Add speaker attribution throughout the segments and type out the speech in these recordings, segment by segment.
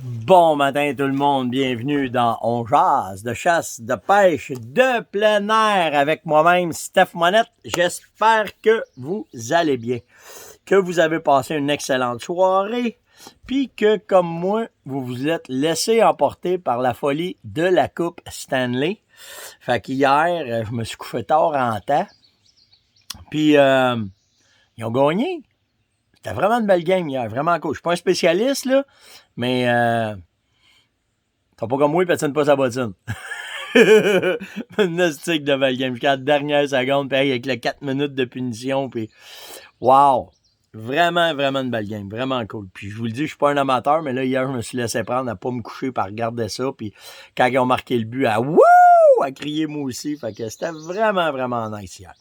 Speaker 1: Bon matin tout le monde, bienvenue dans On jase de chasse, de pêche, de plein air avec moi-même, Steph Monette. J'espère que vous allez bien, que vous avez passé une excellente soirée, puis que comme moi, vous vous êtes laissé emporter par la folie de la Coupe Stanley. Fait qu'hier, je me suis couché tard en temps, puis ils ont gagné. C'était vraiment une belle game hier, vraiment cool. Je suis pas un spécialiste, là, mais t'as pas comme moi, il patine pas sa bottine. Gnostic de belle game. Jusqu'à la dernière seconde, puis avec les 4 minutes de punition, puis wow! Vraiment, vraiment une belle game. Vraiment cool. Puis je vous le dis, je suis pas un amateur, mais là, hier, je me suis laissé prendre à pas me coucher par regarder ça. Puis quand ils ont marqué le but, à wouh! À crier moi aussi. Fait que c'était vraiment, vraiment nice hier.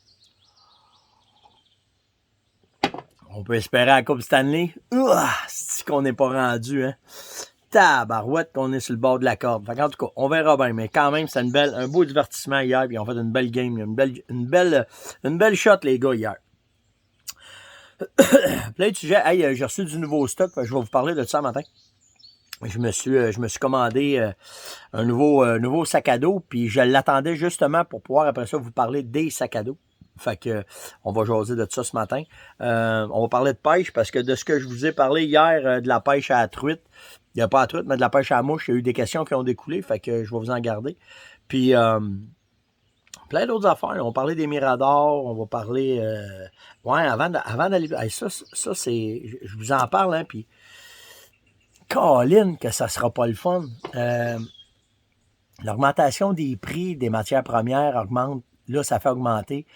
Speaker 1: On peut espérer à la Coupe Stanley. C'est qu'on n'est pas rendu, hein. Tabarouette qu'on est sur le bord de la corde. Fait en tout cas, on verra bien. Mais quand même, c'est un beau divertissement hier. Puis ils ont fait une belle game. Une belle shot, les gars, hier. Plein de sujets. Hey, j'ai reçu du nouveau stock. Je vais vous parler de ça ce matin. Je me suis commandé un nouveau sac à dos. Puis je l'attendais justement pour pouvoir après ça vous parler des sacs à dos. Fait que on va jaser de ça ce matin. On va parler de pêche parce que de ce que je vous ai parlé hier de la pêche à la truite, il n'y a pas à la truite, mais de la pêche à la mouche, il y a eu des questions qui ont découlé, fait que je vais vous en garder. Puis plein d'autres affaires. On va parler des miradors, on va parler ouais, avant d'aller. Hey, ça c'est. Je vous en parle, hein, puis Colin, que ça sera pas le fun. L'augmentation des prix des matières premières augmente. Là, ça fait augmenter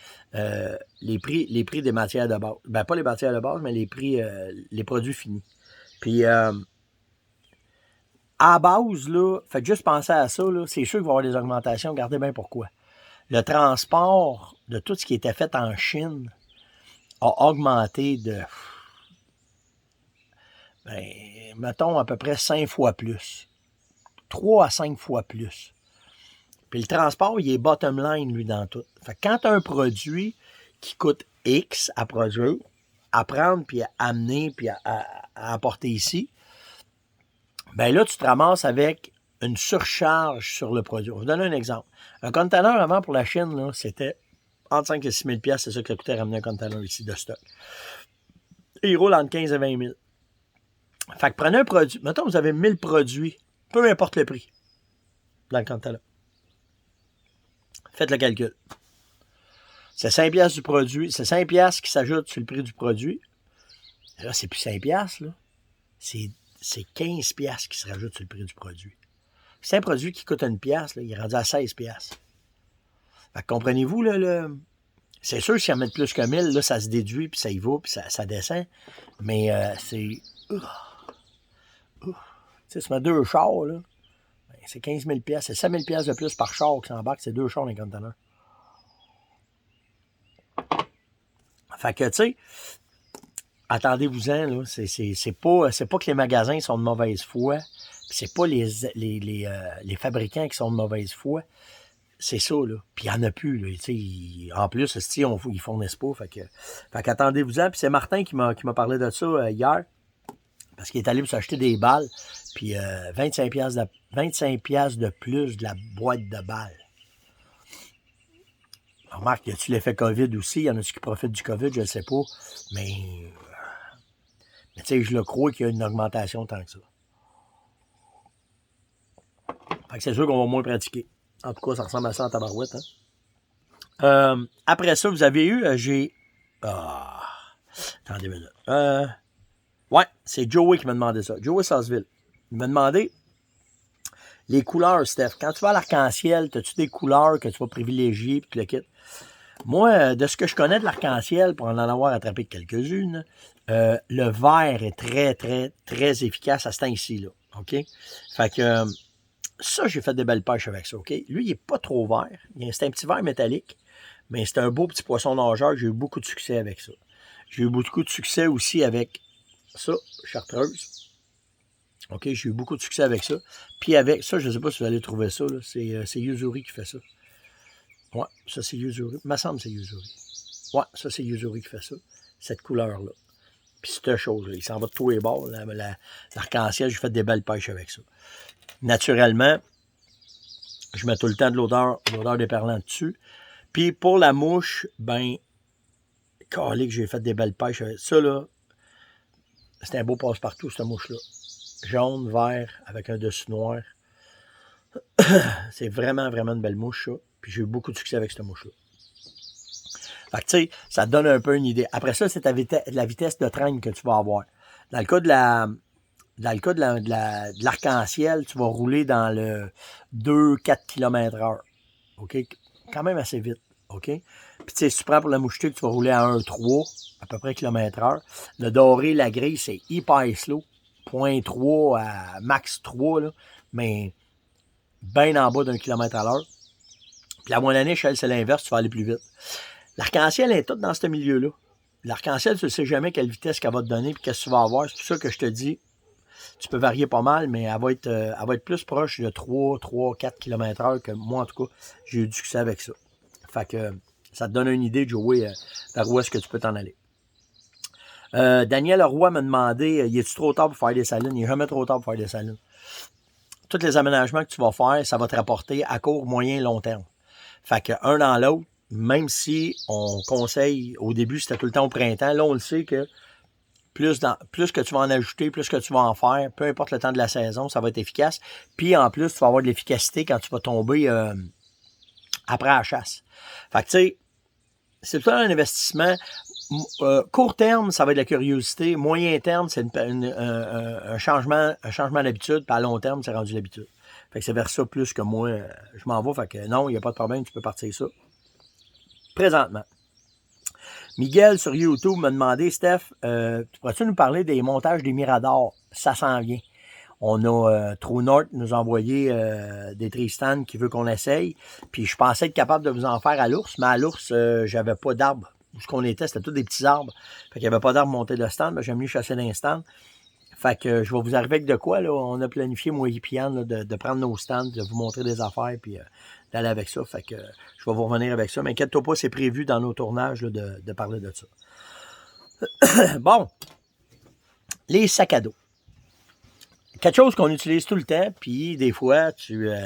Speaker 1: les prix des matières de base. Ben, pas les matières de base, mais les prix, les produits finis. Puis, à la base, là, faites juste penser à ça, là, c'est sûr qu'il va y avoir des augmentations. Regardez bien pourquoi. Le transport de tout ce qui était fait en Chine a augmenté de, ben, mettons, à peu près 5 fois plus. 3 à 5 fois plus. Puis le transport, il est bottom line, lui, dans tout. Fait que quand tu as un produit qui coûte X à produire, à prendre, puis à amener, puis à apporter ici, ben là, tu te ramasses avec une surcharge sur le produit. Je vais vous donner un exemple. Un container avant pour la Chine, là, c'était entre 5 et 6 000 $, c'est ça que ça coûtait ramener un container ici de stock. Et il roule entre 15 et 20 000. Fait que prenez un produit. Mettons, vous avez 1000 produits, peu importe le prix, dans le container. Faites le calcul. C'est 5 $ du produit. C'est 5 $ qui s'ajoute sur le prix du produit. Là, c'est plus 5 $, là. C'est 15 $ qui se rajoutent sur le prix du produit. C'est un produit qui coûte 1 $, là, il est rendu à 16 $. Fait que comprenez-vous, là, c'est sûr, si en mettent plus que 1000, là, ça se déduit, puis ça y va, puis ça descend. Mais c'est... Tu sais, tu mets 2 chars, là. Ben, c'est 15 000 $. C'est 5 000 $ de plus par char qui s'embarque. C'est 2 chars dans les conteneurs. Fait que, tu sais, attendez-vous-en, là. C'est pas que les magasins sont de mauvaise foi. C'est pas les fabricants qui sont de mauvaise foi. C'est ça, là. Puis il n'y en a plus, là. En plus, ils fournissent pas. Fait qu'attendez-vous-en. Puis c'est Martin qui m'a parlé de ça hier. Parce qu'il est allé s'acheter des balles. Puis 25 $ de plus de la boîte de balles. Remarque, y a-tu l'effet COVID aussi? Y en a-tu qui profitent du COVID? Je ne sais pas. Mais tu sais, je le crois qu'il y a une augmentation tant que ça. Fait que c'est sûr qu'on va moins pratiquer. En tout cas, ça ressemble à ça en tabarouette. Hein? Après ça, vous avez eu, attendez une minute. Ouais, c'est Joey qui m'a demandé ça. Joey Sassville. Il m'a demandé les couleurs, Steph. Quand tu vas à l'Arc-en-Ciel, as-tu des couleurs que tu vas privilégier puis tu le quittes? Moi, de ce que je connais de l'Arc-en-Ciel, pour en avoir attrapé quelques-unes, le vert est très, très, très efficace à ce temps-ci, là. OK? Fait que ça, j'ai fait des belles pêches avec ça, OK? Lui, il n'est pas trop vert. C'est un petit vert métallique, mais c'est un beau petit poisson nageur. J'ai eu beaucoup de succès avec ça. J'ai eu beaucoup de succès aussi avec ça, chartreuse. OK, j'ai eu beaucoup de succès avec ça. Puis avec ça, je ne sais pas si vous allez trouver ça, là. C'est Yuzuri qui fait ça. Ouais, ça c'est Yuzuri. Il me semble que c'est Yuzuri. Ouais, ça c'est Yuzuri qui fait ça. Cette couleur-là. Puis cette chose-là, il s'en va de tous les bords. L'arc-en-ciel, j'ai fait des belles pêches avec ça. Naturellement, je mets tout le temps de l'odeur d'éperlant dessus. Puis pour la mouche, ben, calé que j'ai fait des belles pêches avec ça, là. C'est un beau passe-partout, cette mouche-là. Jaune, vert, avec un dessus noir. C'est vraiment, vraiment une belle mouche, ça. Puis j'ai eu beaucoup de succès avec cette mouche-là. Fait que, tu sais, ça te donne un peu une idée. Après ça, c'est la vitesse de traîne que tu vas avoir. Dans le cas de l'arc-en-ciel, tu vas rouler dans le 2-4 km/h. OK? Quand même assez vite. OK? Puis, tu sais, si tu prends pour la moucheté, tu vas rouler à 1,3 à peu près km/h. Le doré, la grille, c'est hyper slow. 0,3 à max 3, là, mais bien en bas d'un kilomètre à l'heure. Puis la moyenne, c'est l'inverse, tu vas aller plus vite. L'arc-en-ciel est tout dans ce milieu-là. L'arc-en-ciel, tu ne sais jamais quelle vitesse qu'elle va te donner et qu'est-ce que tu vas avoir. C'est pour ça que je te dis, tu peux varier pas mal, mais elle va être plus proche de 3-4 km/h que moi, en tout cas, j'ai eu du succès avec ça. Fait que ça te donne une idée, Joey, vers où est-ce que tu peux t'en aller. Daniel Leroy m'a demandé, y est-tu trop tard pour faire des salines? Il n'est jamais trop tard pour faire des salines. Tous les aménagements que tu vas faire, ça va te rapporter à court, moyen, long terme. Fait que un dans l'autre, même si on conseille, au début, c'était tout le temps au printemps, là, on le sait que plus que tu vas en ajouter, plus que tu vas en faire, peu importe le temps de la saison, ça va être efficace. Puis, en plus, tu vas avoir de l'efficacité quand tu vas tomber après la chasse. Fait que, tu sais, c'est tout un investissement. Court terme, ça va être de la curiosité. Moyen terme, c'est un changement d'habitude. Puis à long terme, c'est rendu l'habitude. Fait que c'est vers ça plus que moi, je m'en vais. Fait que non, il n'y a pas de problème, tu peux partir ça. Présentement. Miguel sur YouTube m'a demandé, Steph, pourrais-tu nous parler des montages des Miradors? Ça s'en vient. On a True North nous a envoyé des Tristan qui veut qu'on essaye. Puis je pensais être capable de vous en faire à l'ours, mais à l'ours, j'avais pas d'arbres. Où ce qu'on était, c'était tous des petits arbres. Fait qu'il n'y avait pas d'arbres montés de stand, mais j'ai mieux chasser d'un stand. Fait que je vais vous arriver avec de quoi, là. On a planifié, moi et Piane, de prendre nos stands, de vous montrer des affaires, puis d'aller avec ça. Fait que je vais vous revenir avec ça. Mais inquiète-toi pas, c'est prévu dans nos tournages là, de parler de ça. Bon. Les sacs à dos. Quelque chose qu'on utilise tout le temps, puis des fois, il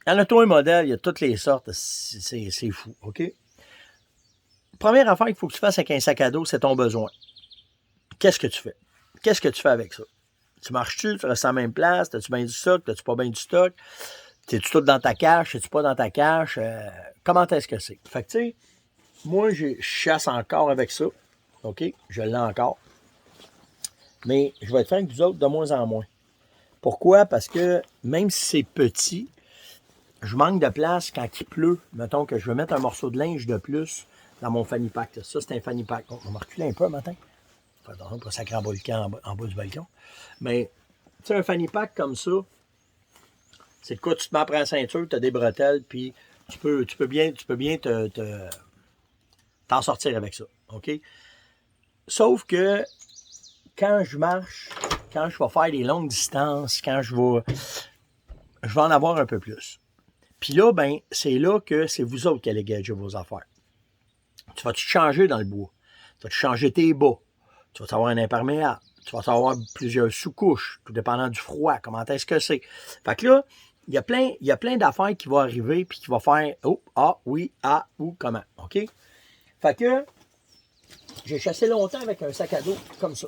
Speaker 1: y en a tout un modèle, il y a toutes les sortes. C'est fou, OK? Première affaire qu'il faut que tu fasses avec un sac à dos, c'est ton besoin. Qu'est-ce que tu fais? Qu'est-ce que tu fais avec ça? Tu marches-tu? Tu restes à la même place? T'as-tu bien du stock? T'as-tu pas bien du stock? T'es-tu tout dans ta cache? T'es-tu pas dans ta cache? Comment est-ce que c'est? Fait que, tu sais, moi, je chasse encore avec ça. OK? Je l'ai encore. Mais je vais être franc avec vous autres de moins en moins. Pourquoi? Parce que même si c'est petit, je manque de place quand il pleut. Mettons que je veux mettre un morceau de linge de plus dans mon fanny pack. Ça, c'est un fanny pack. On va reculer un peu matin. Attention, pas sacrer en bas du balcon. Mais, tu sais, un fanny pack comme ça, c'est de quoi tu te mets après la ceinture, tu as des bretelles, puis tu peux bien t'en sortir avec ça. OK? Sauf que quand je marche, quand je vais faire des longues distances, quand je vais en avoir un peu plus. Puis là, ben, c'est là que c'est vous autres qui allez gager vos affaires. Tu vas-tu changer dans le bois? Tu vas-tu changer tes bas? Tu vas avoir un imperméable. Tu vas avoir plusieurs sous-couches, tout dépendant du froid. Comment est-ce que c'est? Fait que là, il y a plein d'affaires qui vont arriver puis qui vont faire oh, ah, oui, ah, ou comment. OK? Fait que j'ai chassé longtemps avec un sac à dos comme ça.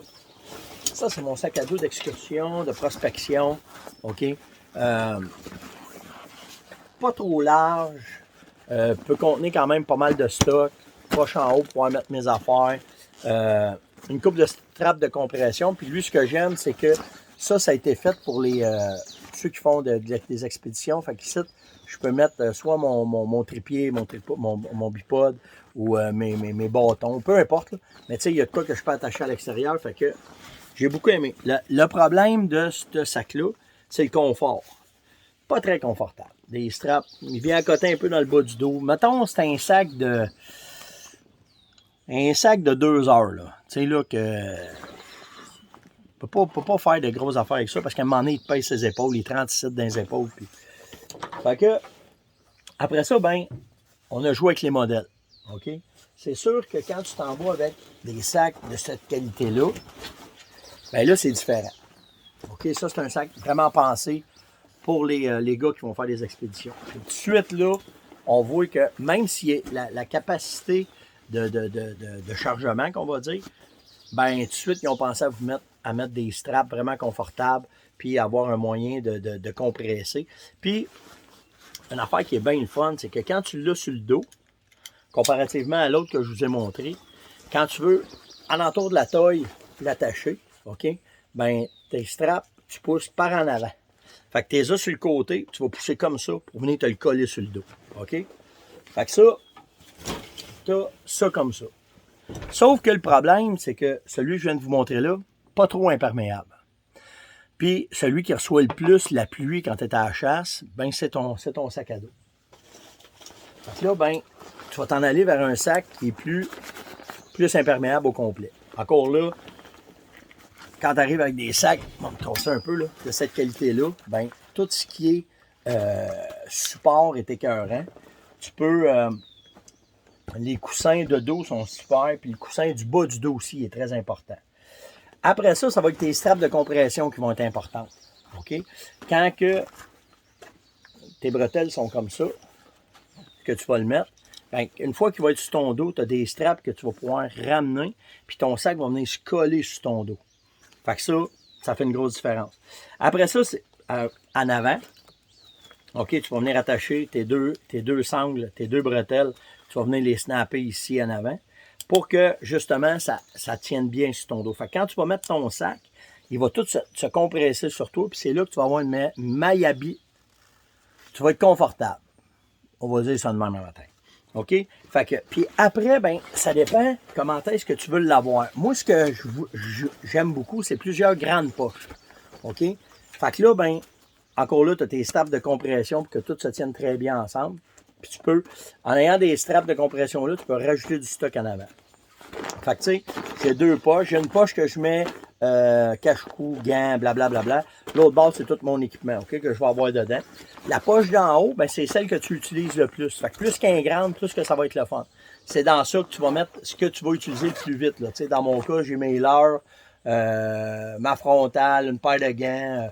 Speaker 1: Ça, c'est mon sac à dos d'excursion, de prospection. OK? Pas trop large. Peut contenir quand même pas mal de stock. Poche en haut pour pouvoir mettre mes affaires. Une coupe de straps de compression. Puis lui, ce que j'aime, c'est que ça a été fait pour ceux qui font des expéditions. Fait qu'ici, je peux mettre soit mon trépied, mon bipod ou mes bâtons, peu importe. Là. Mais tu sais, il y a de quoi que je peux attacher à l'extérieur. Fait que j'ai beaucoup aimé. Le problème de ce sac-là, c'est le confort. Pas très confortable. Des straps, il vient à côté un peu dans le bas du dos. Mettons, c'est un sac de 2 heures, là. Tu sais, là, que peut pas faire de grosses affaires avec ça, parce qu'à un moment donné, il te pèse ses épaules, il te rentre ici dans les épaules. Puis... Fait que, après ça, ben, on a joué avec les modèles. OK? c'est sûr que quand tu t'en vas avec des sacs de cette qualité-là, bien là, c'est différent. OK, ça, c'est un sac vraiment pensé pour les gars qui vont faire des expéditions. Et tout de suite, là, on voit que même si la capacité de chargement, qu'on va dire, ben tout de suite, ils ont pensé à mettre des straps vraiment confortables, puis avoir un moyen de compresser. Puis, une affaire qui est bien le fun, c'est que quand tu l'as sur le dos, comparativement à l'autre que je vous ai montré, quand tu veux, alentour de la taille, l'attacher, OK, ben tes straps, tu pousses par en avant. Fait que tes os sur le côté, tu vas pousser comme ça pour venir te le coller sur le dos. OK? Fait que ça, t'as ça comme ça. Sauf que le problème, c'est que celui que je viens de vous montrer là, pas trop imperméable. Puis celui qui reçoit le plus la pluie quand tu es à la chasse, ben c'est ton sac à dos. Fait que là, ben, tu vas t'en aller vers un sac qui est plus imperméable au complet. Encore là, quand tu arrives avec des sacs, on va me casser un peu, là, de cette qualité-là, ben, tout ce qui est support est écœurant. Tu peux... les coussins de dos sont super, puis le coussin du bas du dos aussi est très important. Après ça, ça va être tes straps de compression qui vont être importantes. OK? Quand que tes bretelles sont comme ça, que tu vas le mettre, ben, une fois qu'il va être sur ton dos, tu as des straps que tu vas pouvoir ramener, puis ton sac va venir se coller sur ton dos. Fait que ça fait une grosse différence. Après ça, c'est en avant. OK, tu vas venir attacher tes deux sangles, tes deux bretelles. Tu vas venir les snapper ici en avant pour que, justement, ça tienne bien sur ton dos. Fait que quand tu vas mettre ton sac, il va tout se compresser sur toi, puis c'est là que tu vas avoir une maille habille. Tu vas être confortable. On va dire ça de même matin. OK? Fait que, puis après, ben, ça dépend comment est-ce que tu veux l'avoir. Moi, ce que j'aime beaucoup, c'est plusieurs grandes poches. OK? Fait que là, ben, encore là, tu as tes straps de compression pour que tout se tienne très bien ensemble. Puis tu peux, en ayant des straps de compression là, tu peux rajouter du stock en avant. Fait que tu sais, j'ai deux poches. J'ai une poche que je mets cache-cou, gants, blablabla. L'autre bord, c'est tout mon équipement, OK, que je vais avoir dedans. La poche d'en haut, ben, c'est celle que tu utilises le plus. Fait que plus qu'elle est grande, plus que ça va être le fun. C'est dans ça que tu vas mettre ce que tu vas utiliser le plus vite. Là. Tu sais, dans mon cas, j'ai mes leurres, ma frontale, une paire de gants.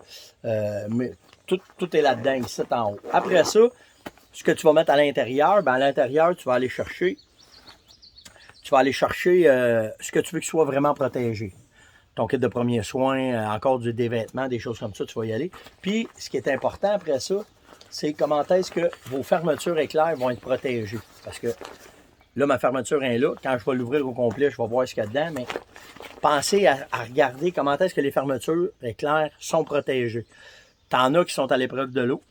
Speaker 1: Tout est là-dedans, ici, en haut. Après ça, ce que tu vas mettre à l'intérieur, ben à l'intérieur, tu vas aller chercher ce que tu veux qu'il soit vraiment protégé. Ton kit de premiers soins, encore des vêtements, des choses comme ça, tu vas y aller. Puis, ce qui est important après ça, c'est comment est-ce que vos fermetures éclairs vont être protégées. Parce que là, ma fermeture est là. Quand je vais l'ouvrir au complet, je vais voir ce qu'il y a dedans. Mais pensez à regarder comment est-ce que les fermetures éclairs sont protégées. T'en as qui sont à l'épreuve de l'eau.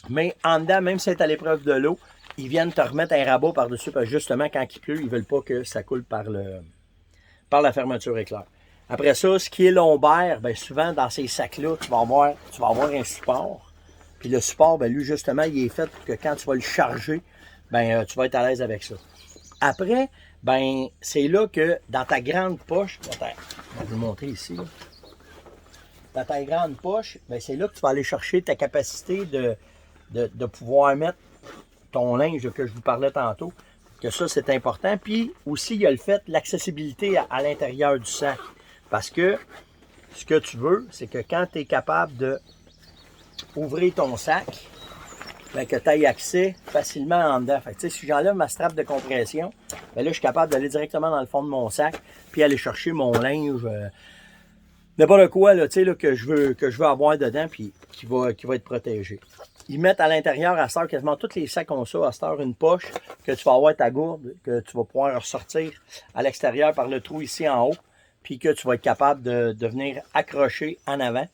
Speaker 1: Mais en dedans, même si c'est à l'épreuve de l'eau, ils viennent te remettre un rabat par-dessus. Parce que justement, quand il pleut, ils ne veulent pas que ça coule par la fermeture éclair. Après ça, ce qui est lombaire, bien souvent dans ces sacs-là, tu vas avoir un support. Puis le support, bien lui, justement, il est fait pour que quand tu vas le charger, bien, tu vas être à l'aise avec ça. Après, ben c'est là que dans ta grande poche, je vais vous le montrer ici. Là. Dans ta grande poche, ben, c'est là que tu vas aller chercher ta capacité de pouvoir mettre ton linge que je vous parlais tantôt. Que ça, c'est important. Puis aussi, il y a le fait, l'accessibilité à l'intérieur du sac. Parce que ce que tu veux, c'est que quand tu es capable d'ouvrir ton sac, bien, que tu aies accès facilement en dedans. Fait que, si j'enlève ma strap de compression, bien là, je suis capable d'aller directement dans le fond de mon sac, puis aller chercher mon linge, n'importe quoi là, là, que je veux avoir dedans, puis qui va être protégé. Ils mettent à l'intérieur, à cette heure, quasiment tous les sacs ont ça, à cette heure, une poche que tu vas avoir ta gourde, que tu vas pouvoir ressortir à l'extérieur par le trou ici en haut, puis que tu vas être capable de venir accrocher en avant,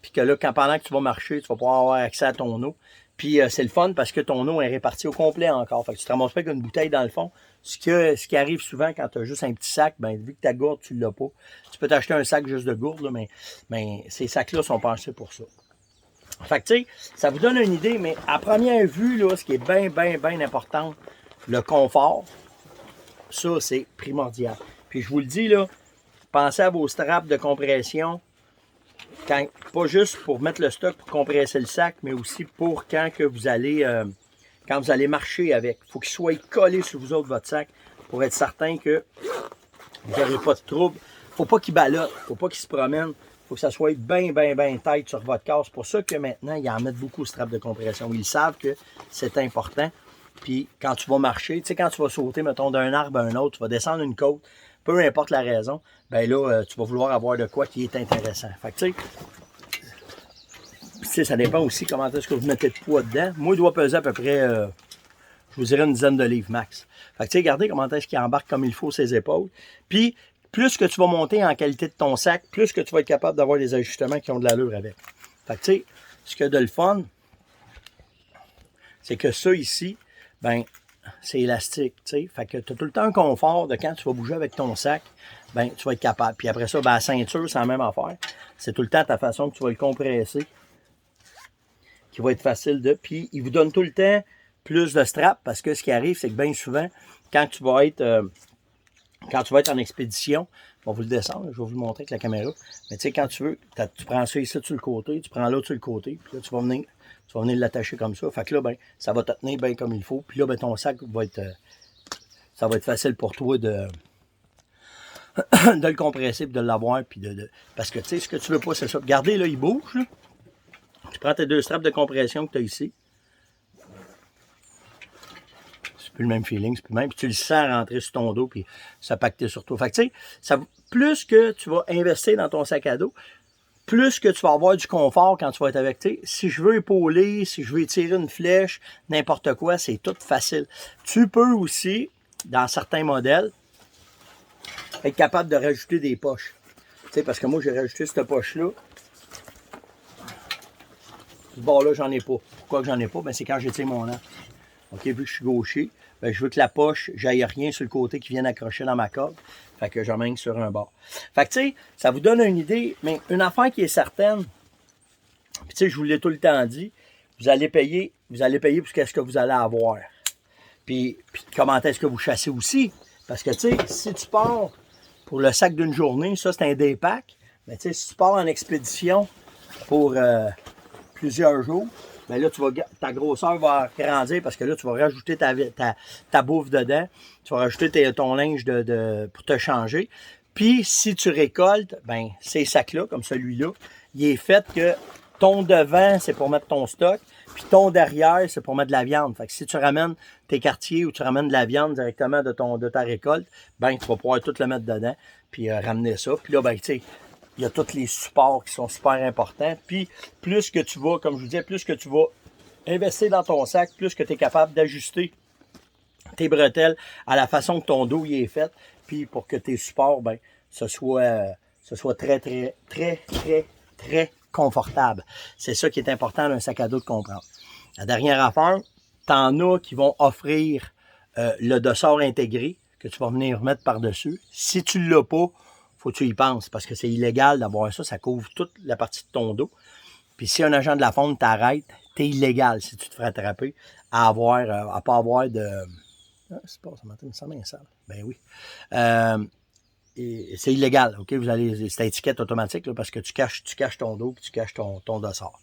Speaker 1: puis que là, pendant que tu vas marcher, tu vas pouvoir avoir accès à ton eau. Puis c'est le fun parce que ton eau est répartie au complet encore. Fait que tu te ramasses pas avec une bouteille dans le fond. Ce qui arrive souvent quand tu as juste un petit sac, ben vu que ta gourde, tu l'as pas. Tu peux t'acheter un sac juste de gourde, là, mais ces sacs-là sont pensés pour ça. Fait que tu sais, ça vous donne une idée, mais à première vue, là, ce qui est bien important, le confort, ça, c'est primordial. Puis je vous le dis, là, pensez à vos straps de compression. Pas juste pour mettre le stock pour compresser le sac, mais aussi pour quand vous allez marcher avec. Il faut qu'il soit collé sur vous autres, votre sac. pour être certain que vous n'aurez pas de trouble. Faut pas qu'il ballotte, faut pas qu'il se promène. Faut que ça soit bien tête sur votre corps. C'est pour ça que maintenant, ils en mettent beaucoup strap de compression. Ils savent que c'est important. Puis quand tu vas marcher, tu sais, quand tu vas sauter, mettons, d'un arbre à un autre, tu vas descendre une côte, peu importe la raison, ben là, tu vas vouloir avoir de quoi qui est intéressant. Fait que tu sais, ça dépend aussi comment est-ce que vous mettez de poids dedans. Moi, il doit peser à peu près, je vous dirais, une dizaine de livres max. Fait que tu sais, regardez comment est-ce qu'il embarque comme il faut ses épaules. Puis, plus que tu vas monter en qualité de ton sac, plus que tu vas être capable d'avoir des ajustements qui ont de l'allure avec. Fait que tu sais, ce qu'il y a de le fun, c'est que ça ici, ben, c'est élastique, tu sais. Fait que tu as tout le temps un confort de quand tu vas bouger avec ton sac, ben, tu vas être capable. Puis après ça, ben, la ceinture, c'est la même affaire. C'est tout le temps ta façon que tu vas le compresser qui va être facile de... Puis, il vous donne tout le temps plus de strap parce que ce qui arrive, c'est que bien souvent, quand tu vas être en expédition, on va vous le descendre, je vais vous le montrer avec la caméra. Mais tu sais, quand tu veux, tu prends ça ici sur le côté, tu prends l'autre sur le côté, puis là, tu vas venir l'attacher comme ça. Fait que là, ben, ça va te tenir bien comme il faut. Puis là, ben, ton sac va être... ça va être facile pour toi de le compresser, puis de l'avoir, puis parce que, tu sais, ce que tu veux pas, c'est ça. Regardez, là, il bouge, là. Tu prends tes deux straps de compression que tu as ici. C'est plus le même feeling, c'est plus le même. Puis tu le sens rentrer sur ton dos, puis ça pacter sur toi. Fait que, tu sais, plus que tu vas investir dans ton sac à dos, plus que tu vas avoir du confort quand tu vas être avec. Tu sais, si je veux épauler, si je veux tirer une flèche, n'importe quoi, c'est tout facile. Tu peux aussi, dans certains modèles, être capable de rajouter des poches. Tu sais, parce que moi, j'ai rajouté cette poche-là. Ce bord-là, j'en ai pas. Pourquoi que j'en ai pas? Ben, c'est quand j'étire mon arc. OK, vu que je suis gaucher, ben, je veux que la poche, j'aille rien sur le côté qui vienne accrocher dans ma corde. Fait que j'emmène sur un bord. Fait que, tu sais, ça vous donne une idée, mais une affaire qui est certaine, puis tu sais, je vous l'ai tout le temps dit, vous allez payer pour ce que vous allez avoir. Puis comment est-ce que vous chassez aussi? Parce que, tu sais, si tu pars pour le sac d'une journée, ça, c'est un day pack. Mais tu sais, si tu pars en expédition pour plusieurs jours, bien là, ta grosseur va grandir parce que là, tu vas rajouter ta bouffe dedans. Tu vas rajouter ton linge pour te changer. Puis, si tu récoltes, ben ces sacs-là, comme celui-là, il est fait que ton devant, c'est pour mettre ton stock, puis ton derrière, c'est pour mettre de la viande. Fait que si tu ramènes tes quartiers ou tu ramènes de la viande directement de ta récolte, ben tu vas pouvoir tout le mettre dedans, puis ramener ça. Puis là, ben, tu sais, il y a tous les supports qui sont super importants. Puis, plus que tu vas, comme je vous disais, plus que tu vas investir dans ton sac, plus que tu es capable d'ajuster tes bretelles à la façon que ton dos y est fait. Puis, pour que tes supports, ben, ce soit très confortable. C'est ça qui est important d'un sac à dos de comprendre. La dernière affaire, t'en as qui vont offrir le dossard intégré que tu vas venir mettre par-dessus. Si tu ne l'as pas, faut que tu y penses parce que c'est illégal d'avoir ça. Ça couvre toute la partie de ton dos. Puis si un agent de la faune t'arrête, t'es illégal si tu te ferais attraper à pas avoir de... Ah, c'est pas ça matin, ça m'est sale. Ben oui. Et c'est illégal, OK? C'est étiquette automatique là, parce que tu caches ton dos et tu caches ton dossard.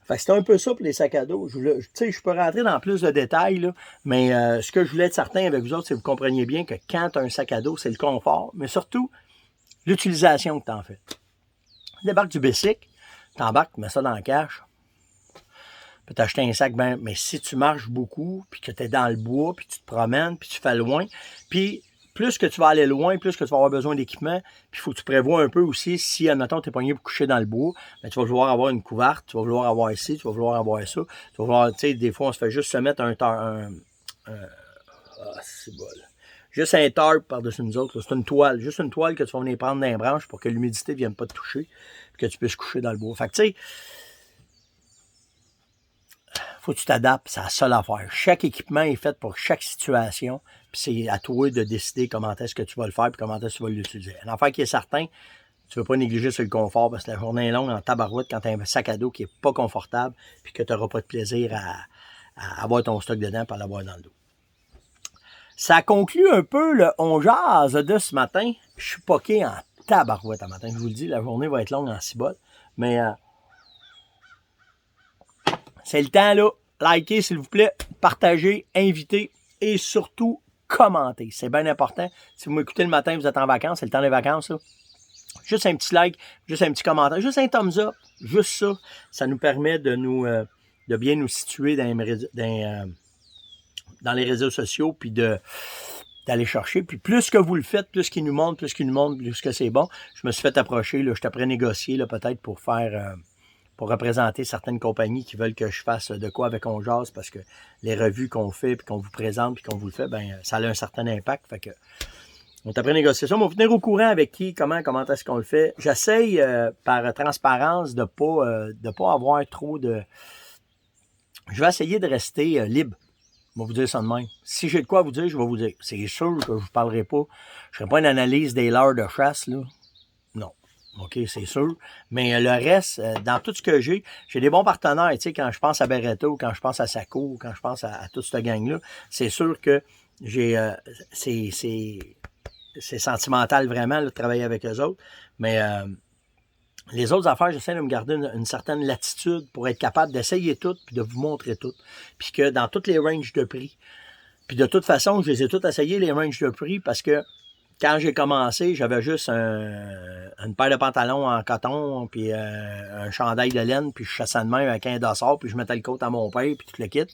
Speaker 1: Fait que c'est un peu ça pour les sacs à dos. Je peux rentrer dans plus de détails, là, mais ce que je voulais être certain avec vous autres, c'est que vous compreniez bien que quand tu as un sac à dos, c'est le confort, mais surtout l'utilisation que tu en fais. Tu débarques du bicycle, tu embarques, tu mets ça dans le cache, puis tu acheter un sac, ben, mais si tu marches beaucoup, puis que tu es dans le bois, puis tu te promènes, puis tu fais loin, puis plus que tu vas aller loin, plus que tu vas avoir besoin d'équipement, puis il faut que tu prévois un peu aussi, si, admettons, tu es pogné pour coucher dans le bois, ben, tu vas vouloir avoir une couverte, tu vas vouloir avoir ici, tu vas vouloir avoir ça, tu vas vouloir, tu sais, des fois, on se fait juste se mettre c'est bon, là. Juste un tarp par-dessus nous autres, c'est une toile, juste une toile que tu vas venir prendre dans les branches pour que l'humidité ne vienne pas te toucher, puis que tu puisses coucher dans le bois. Fait que, tu sais, faut que tu t'adaptes, c'est la seule affaire. Chaque équipement est fait pour chaque situation, puis c'est à toi de décider comment est-ce que tu vas le faire, puis comment est-ce que tu vas l'utiliser. Une affaire qui est certain, tu ne veux pas négliger sur le confort, parce que la journée est longue en tabarouette quand tu as un sac à dos qui n'est pas confortable, puis que tu n'auras pas de plaisir à avoir ton stock dedans, puis à l'avoir dans le dos. Ça conclut un peu le On jase de ce matin. Je suis poqué en tabarouette ce matin. Je vous le dis, la journée va être longue en cibole, mais... c'est le temps, là. Likez, s'il vous plaît. Partagez, invitez et surtout, commenter. C'est bien important. Si vous m'écoutez le matin, vous êtes en vacances, c'est le temps des vacances, là. Juste un petit like, juste un petit commentaire, juste un thumbs up, juste ça. Ça nous permet de de bien nous situer dans les réseaux sociaux, puis d'aller chercher. Puis plus que vous le faites, plus qu'il nous montre, plus que c'est bon. Je me suis fait approcher, là, je suis prêt à négocier, là, peut-être pour pour représenter certaines compagnies qui veulent que je fasse de quoi avec On Jase, parce que les revues qu'on fait, puis qu'on vous présente, puis qu'on vous le fait, ben ça a un certain impact. Fait que on est après négocier ça. On va vous tenir au courant avec qui, comment est-ce qu'on le fait. J'essaye, par transparence, de pas avoir trop de... Je vais essayer de rester libre. Je vais vous dire ça de même. Si j'ai de quoi vous dire, je vais vous dire. C'est sûr que je ne vous parlerai pas. Je ne ferai pas une analyse des leurres de chasse, là. Non. OK, c'est sûr. Mais le reste, dans tout ce que j'ai des bons partenaires. Tu sais, quand je pense à Beretta, ou quand je pense à Saco, ou quand je pense à toute cette gang-là, c'est sûr que c'est sentimental vraiment, là, de travailler avec eux autres. Mais les autres affaires, j'essaie de me garder une certaine latitude pour être capable d'essayer tout puis de vous montrer tout. Puis que dans toutes les ranges de prix. Puis de toute façon, je les ai toutes essayées, les ranges de prix, parce que quand j'ai commencé, j'avais juste une paire de pantalons en coton, puis un chandail de laine, puis je chassais de même avec un dossard, puis je mettais le côte à mon père, puis tout le kit.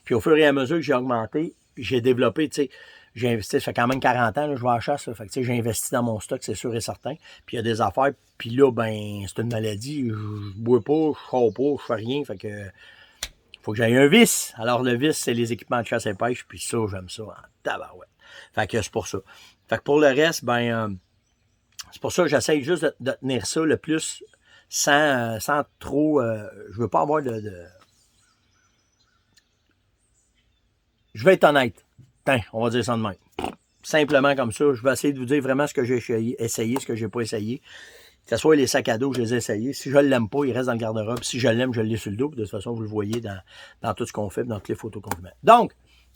Speaker 1: Puis au fur et à mesure que j'ai augmenté, j'ai développé, tu sais, j'ai investi, ça fait quand même 40 ans, là, je vais à la chasse, là, fait que, tu sais, j'ai investi dans mon stock, c'est sûr et certain. Puis il y a des affaires, puis là, ben, c'est une maladie, je bois pas, je sors pas, je fais rien, fait que faut que j'aille un vice. Alors le vice, c'est les équipements de chasse et pêche, puis ça, j'aime ça en tabarouette. Fait que c'est pour ça. Fait que pour le reste, ben, c'est pour ça que j'essaye juste de tenir ça le plus sans trop... je veux pas avoir Je vais être honnête. On va dire ça de même. Simplement comme ça, je vais essayer de vous dire vraiment ce que j'ai essayé, ce que j'ai pas essayé. Que ce soit les sacs à dos, je les ai essayés. Si je ne l'aime pas, il reste dans le garde-robe. Si je l'aime, je l'ai sur le dos. Puis de toute façon, vous le voyez dans tout ce qu'on fait, dans toutes les photos qu'on met. Donc,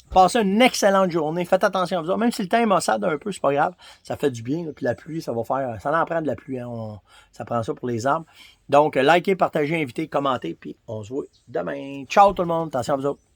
Speaker 1: passez une excellente journée. Faites attention à vous. Même si le temps est maussade un peu, c'est pas grave. Ça fait du bien. Là. Puis la pluie, ça en prend de la pluie. Hein. Ça prend ça pour les arbres. Donc, likez, partagez, invitez, commentez. Puis on se voit demain. Ciao tout le monde. Attention à vous autres.